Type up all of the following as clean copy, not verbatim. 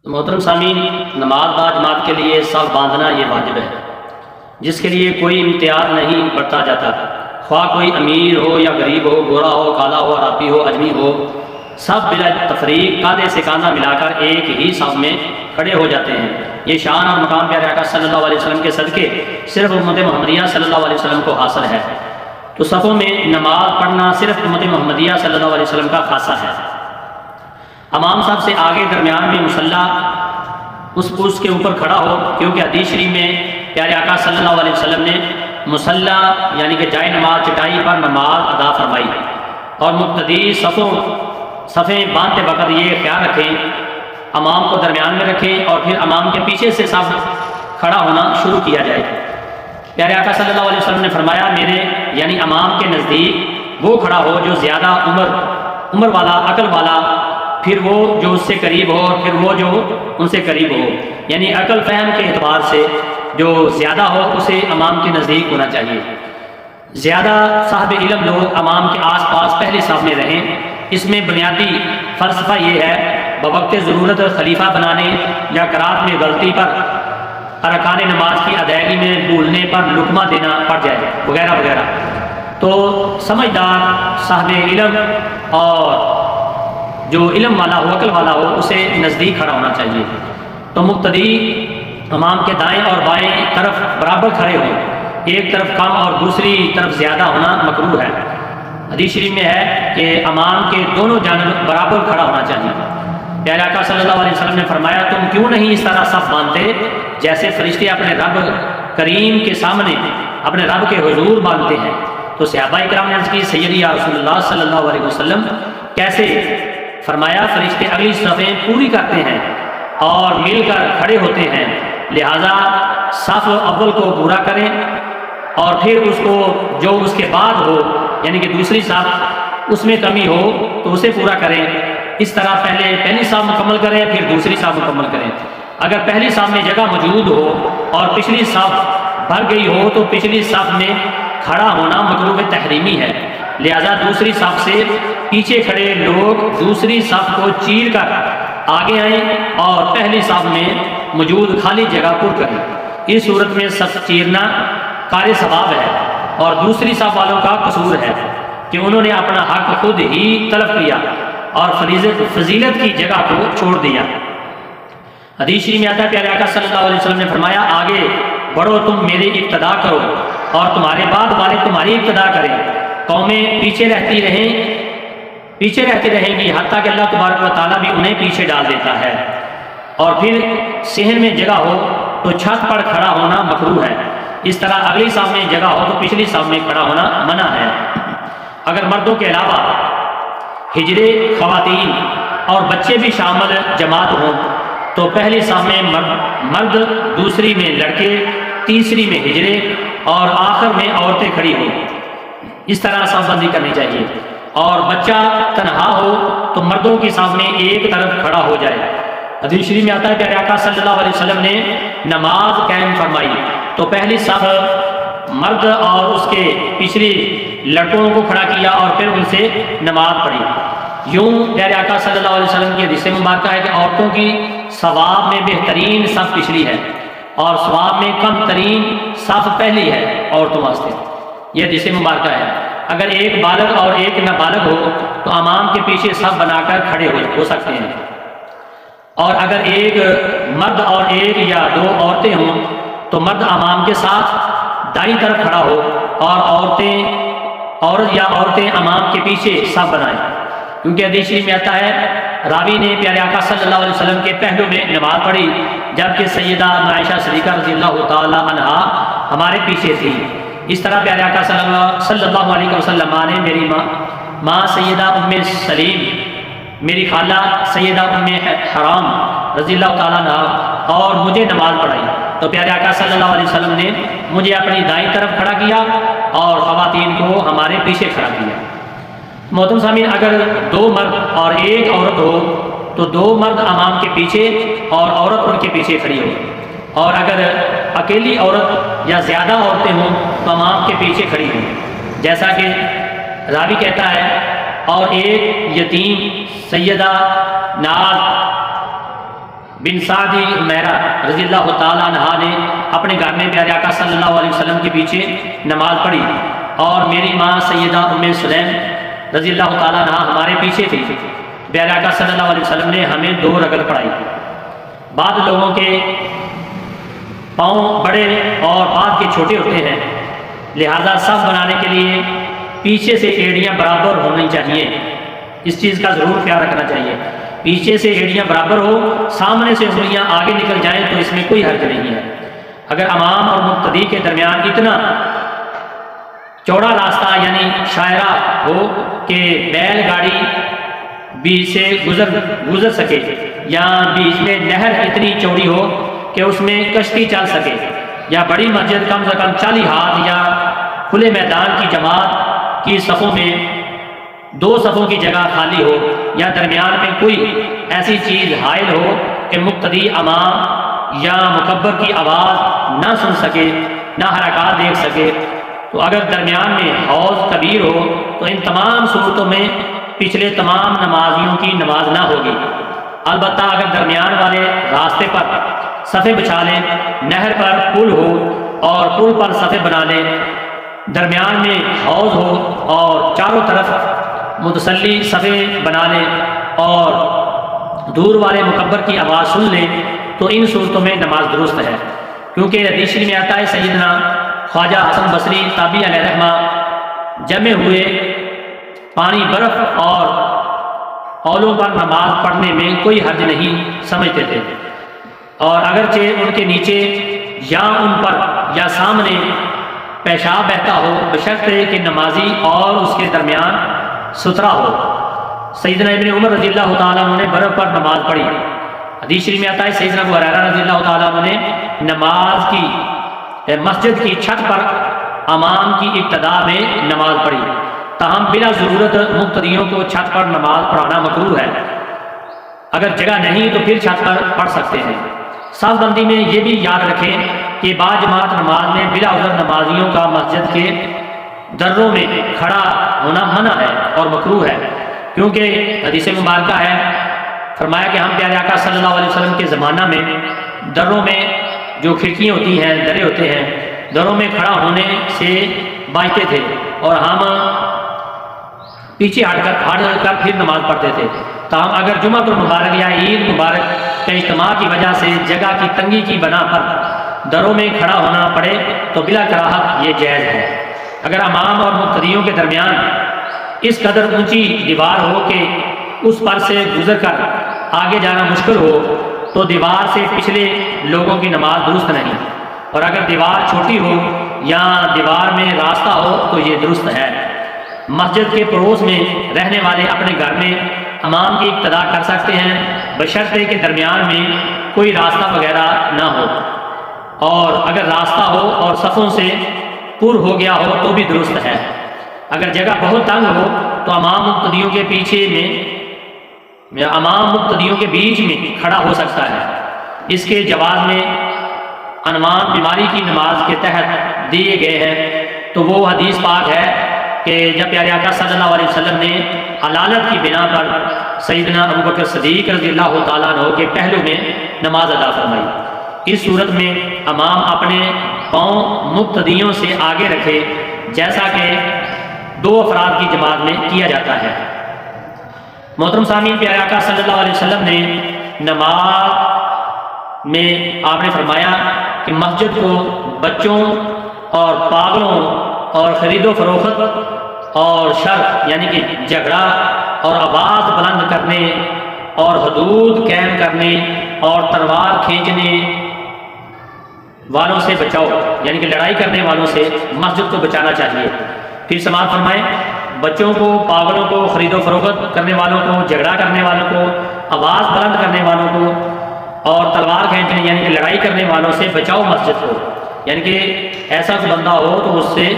محترم سامعین، نماز با جماعت کے لیے صف باندھنا یہ واجب ہے، جس کے لیے کوئی امتیاز نہیں برتا جاتا، خواہ کوئی امیر ہو یا غریب ہو، گورا ہو، کالا ہو، عرابی ہو، اجمی ہو، سب بلا تفریق کاندھے سے کاندھا ملا کر ایک ہی صف میں کھڑے ہو جاتے ہیں۔ یہ شان اور مقام پیارے آقا صلی اللہ علیہ وسلم کے صدقے صرف امت محمدیہ صلی اللہ علیہ وسلم کو حاصل ہے، تو صفوں میں نماز پڑھنا صرف امت محمدیہ صلی اللہ علیہ وسلم کا خاصہ ہے۔ امام صاحب سے آگے درمیان میں مصلی اس کے اوپر کھڑا ہو، کیونکہ حدیث شریف میں پیارے آقا صلی اللہ علیہ وسلم نے مصلی یعنی کہ جائے نماز چٹائی پر نماز ادا فرمائی، اور مقتدی صفیں باندھتے وقت یہ خیال رکھیں امام کو درمیان میں رکھیں اور پھر امام کے پیچھے سے صف کھڑا ہونا شروع کیا جائے۔ پیارے آقا صلی اللہ علیہ وسلم نے فرمایا، میرے یعنی امام کے نزدیک وہ کھڑا ہو جو زیادہ عمر والا، عقل والا، پھر وہ جو اس سے قریب ہو، اور پھر وہ جو ان سے قریب ہو، یعنی عقل فہم کے اعتبار سے جو زیادہ ہو اسے امام کے نزدیک ہونا چاہیے۔ زیادہ صاحب علم لوگ امام کے آس پاس پہلے صف میں رہیں۔ اس میں بنیادی فلسفہ یہ ہے، بوقت ضرورت خلیفہ بنانے یا قرات میں غلطی پر، ارکان نماز کی ادائیگی میں بھولنے پر لقمہ دینا پڑ جائے وغیرہ وغیرہ، تو سمجھدار صاحب علم اور جو علم والا ہو، عقل والا ہو، اسے نزدیک کھڑا ہونا چاہیے۔ تو مقتدی امام کے دائیں اور بائیں طرف برابر کھڑے ہوں، ایک طرف کم اور دوسری طرف زیادہ ہونا مکروہ ہے۔ حدیث شریف میں ہے کہ امام کے دونوں جانب برابر کھڑا ہونا چاہیے۔ پیارے آقا صلی اللہ علیہ وسلم نے فرمایا، تم کیوں نہیں اس طرح صف باندھتے جیسے فرشتے اپنے رب کریم کے سامنے اپنے رب کے حضور باندھتے ہیں؟ تو صحابہ کرام نے عرض کی، سیدی یا رسول اللہ صلی اللہ علیہ وسلم کیسے؟ فرمایا، فرشتے اگلی صفیں پوری کرتے ہیں اور مل کر کھڑے ہوتے ہیں، لہذا صف اول کو پورا کریں اور پھر اس کو جو اس کے بعد ہو یعنی کہ دوسری صف اس میں کمی ہو تو اسے پورا کریں۔ اس طرح پہلی صف مکمل کریں پھر دوسری صف مکمل کریں۔ اگر پہلی صف میں جگہ موجود ہو اور پچھلی صف بھر گئی ہو تو پچھلی صف میں کھڑا ہونا مکروہ تحریمی ہے، لہذا دوسری صف سے پیچھے کھڑے لوگ دوسری صف کو چیر کر آگے آئیں اور پہلی صف میں موجود خالی جگہ پر کریں۔ اس صورت میں صف چیرنا قار ثواب ہے اور دوسری صف والوں کا قصور ہے کہ انہوں نے اپنا حق خود ہی طلب کیا اور فضیلت کی جگہ کو چھوڑ دیا۔ حدیث شریف میں آتا ہے، پیارے آقا صلی اللہ علیہ وسلم نے فرمایا، آگے بڑھو، تم میری ابتدا کرو اور تمہارے بعد والے تمہاری ابتدا کریں۔ قومیں پیچھے رہتی رہیں گی حتیٰ کہ اللہ تبارک و تعالیٰ بھی انہیں پیچھے ڈال دیتا ہے۔ اور پھر صحن میں جگہ ہو تو چھت پر کھڑا ہونا مکروہ ہے۔ اس طرح اگلی صف میں جگہ ہو تو پچھلی صف میں کھڑا ہونا منع ہے۔ اگر مردوں کے علاوہ ہجرے خواتین اور بچے بھی شامل جماعت ہوں تو پہلی صف میں مرد، دوسری میں لڑکے، تیسری میں ہجرے اور آخر میں عورتیں کھڑی ہوں۔ اس طرح صف بندی کرنی چاہیے۔ اور بچہ تنہا ہو تو مردوں کی صف میں ایک طرف کھڑا ہو جائے۔ حدیث شریف میں آتا ہے، پیارے آقا صلی اللہ علیہ وسلم نے نماز قائم فرمائی تو پہلی صف مرد اور اس کے پچھلی لڑکوں کو کھڑا کیا اور پھر ان سے نماز پڑھی۔ یوں پیارے آقا صلی اللہ علیہ وسلم کی حدیث مبارکہ ہے کہ عورتوں کی ثواب میں بہترین صف پچھلی ہے اور ثواب میں کم ترین صف پہلی ہے عورتوں واسطے۔ یہ حدیث مبارکہ ہے۔ اگر ایک بالغ اور ایک نابالغ ہو تو امام کے پیچھے صف بنا کر کھڑے ہو سکتے ہیں، اور اگر ایک مرد اور ایک یا دو عورتیں ہوں تو مرد امام کے ساتھ دائیں طرف کھڑا ہو اور عورتیں امام کے پیچھے صف بنائیں، کیونکہ حدیث شریف میں آتا ہے، راوی نے پیارے آقا صلی اللہ علیہ وسلم کے پہلو میں نماز پڑھی جبکہ سیدہ عائشہ صدیقہ رضی اللہ تعالی عنہا ہمارے پیچھے تھی۔ اس طرح پیارے آقا صلی اللہ علیہ وسلم نے میری ماں سیدہ ام سلیم، میری خالہ سیدہ ام حرام رضی اللہ تعالیٰ عنہ اور مجھے نماز پڑھائی، تو پیارے آقا صلی اللہ علیہ وسلم نے مجھے اپنی دائیں طرف کھڑا کیا اور خواتین کو ہمارے پیچھے کھڑا کیا۔ محترم سامعین، اگر دو مرد اور ایک عورت ہو تو دو مرد امام کے پیچھے اور عورت ان کے پیچھے کھڑی ہو، اور اگر اکیلی عورت یا زیادہ عورتیں ہوں تو امام کے پیچھے کھڑی ہوں، جیسا کہ راوی کہتا ہے، اور ایک یتیم سیدہ ناز بن سعد عمیرہ رضی اللہ تعالیٰ عنہ نے اپنے گھر میں پیارے آقا صلی اللہ علیہ وسلم کے پیچھے نماز پڑھی، اور میری ماں سیدہ ام سلیم رضی اللہ تعالیٰ عنہ ہمارے پیچھے تھی۔ پیارے آقا صلی اللہ علیہ وسلم نے ہمیں 2 رکعت پڑھائی۔ بعض لوگوں کے پاؤں بڑے اور بعض کے چھوٹے ہوتے ہیں، لہذا صف بنانے کے لیے پیچھے سے ایڑیاں برابر ہونی چاہیے، اس چیز کا ضرور خیال رکھنا چاہیے۔ پیچھے سے ایڑیاں برابر ہو، سامنے سے انگلیاں آگے نکل جائیں تو اس میں کوئی حرج نہیں ہے۔ اگر امام اور مقتدی کے درمیان اتنا چوڑا راستہ یعنی شاہراہ ہو کہ بیل گاڑی بیچ سے گزر سکے، یا بیچ میں نہر اتنی چوڑی ہو کہ اس میں کشتی چل سکے، یا بڑی مسجد کم سے کم 40 ہاتھ یا کھلے میدان کی جماعت کی صفوں میں 2 صفوں کی جگہ خالی ہو، یا درمیان میں کوئی ایسی چیز حائل ہو کہ مقتدی امام یا مکبر کی آواز نہ سن سکے، نہ حرکات دیکھ سکے، تو اگر درمیان میں حوض کبیر ہو تو ان تمام صورتوں میں پچھلے تمام نمازیوں کی نماز نہ ہوگی۔ البتہ اگر درمیان والے راستے پر صفیں بچھا لیں، نہر پر پل ہو اور پل پر صفیں بنا لیں، درمیان میں حوض ہو اور چاروں طرف متسلی صفیں بنا لیں اور دور والے مکبر کی آواز سن لیں، تو ان صورتوں میں نماز درست ہے، کیونکہ حدیث میں آتا ہے سیدنا خواجہ حسن بصری تابعی علیہ رحمہ جمع ہوئے پانی برف اور اولوں پر نماز پڑھنے میں کوئی حرج نہیں سمجھتے تھے، اور اگرچہ ان کے نیچے یا ان پر یا سامنے پیشاب بہتا ہو، بشرطے کہ نمازی اور اس کے درمیان ستھرا ہو۔ سیدنا ابن عمر رضی اللہ تعالیٰ عنہ نے برف پر نماز پڑھی۔ حدیث شریف میں آتا ہے سیدنا ابو ہریرہ رضی اللہ تعالیٰ عنہ نے نماز کی مسجد کی چھت پر امام کی ابتدا میں نماز پڑھی، تاہم بلا ضرورت مقتدیوں کو چھت پر نماز پڑھانا مکروہ ہے۔ اگر جگہ نہیں تو پھر چھت پر پڑھ سکتے ہیں۔ صف بندی میں یہ بھی یاد رکھیں کہ باجماعت نماز میں بلا عذر نمازیوں کا مسجد کے دروں میں کھڑا ہونا منع ہے اور مکروہ ہے، کیونکہ حدیث مبارکہ ہے، فرمایا کہ ہم پیارے آقا صلی اللہ علیہ وسلم کے زمانہ میں دروں میں جو کھڑکیاں ہوتی ہیں، درے ہوتے ہیں، دروں میں کھڑا ہونے سے بچتے تھے، اور ہم پیچھے ہٹ کر پھر نماز پڑھتے تھے۔ تاہم اگر جمعہ المبارک یا عید مبارک کے اجتماع کی وجہ سے جگہ کی تنگی کی بنا پر دروں میں کھڑا ہونا پڑے تو بلا کراہت یہ جائز ہے۔ اگر امام اور مقتدیوں کے درمیان اس قدر اونچی دیوار ہو کہ اس پر سے گزر کر آگے جانا مشکل ہو تو دیوار سے پچھلے لوگوں کی نماز درست نہیں، اور اگر دیوار چھوٹی ہو یا دیوار میں راستہ ہو تو یہ درست ہے۔ مسجد کے پڑوس میں رہنے والے اپنے گھر میں امام کی اقتدا کر سکتے ہیں، بشرطے کہ درمیان میں کوئی راستہ وغیرہ نہ ہو، اور اگر راستہ ہو اور صفوں سے پر ہو گیا ہو تو بھی درست ہے۔ اگر جگہ بہت تنگ ہو تو امام مقتدیوں کے پیچھے میں یا امام مقتدیوں کے بیچ میں کھڑا ہو سکتا ہے۔ اس کے جواز میں عنوان بیماری کی نماز کے تحت دیے گئے ہیں، تو وہ حدیث پاک ہے کہ جب پیارے آقا صلی اللہ علیہ وسلم نے علالت کی بنا پر سیدنا ابوبکر صدیق رضی اللہ تعالیٰ عنہ کے پہلو میں نماز ادا فرمائی۔ اس صورت میں امام اپنے پاؤں مقتدیوں سے آگے رکھے، جیسا کہ 2 افراد کی جماعت میں کیا جاتا ہے۔ محترم سامعین، پیارے آقا صلی اللہ علیہ وسلم نے نماز میں آپ نے فرمایا کہ مسجد کو بچوں اور پاگلوں اور خرید و فروخت اور شر یعنی کہ جھگڑا اور آواز بلند کرنے اور حدود قائم کرنے اور تلوار کھینچنے والوں سے بچاؤ، یعنی کہ لڑائی کرنے والوں سے مسجد کو بچانا چاہیے۔ پھر سماعت فرمائیں، بچوں کو، پاگلوں کو، خرید و فروخت کرنے والوں کو، جھگڑا کرنے والوں کو، آواز بلند کرنے والوں کو اور تلوار کھینچنے یعنی کہ لڑائی کرنے والوں سے بچاؤ مسجد کو، یعنی کہ ایسا کوئی بندہ ہو تو اس سے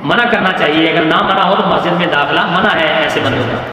منع کرنا چاہیے، اگر نہ منع ہو تو مسجد میں داخلہ منع ہے ایسے بندوں کا۔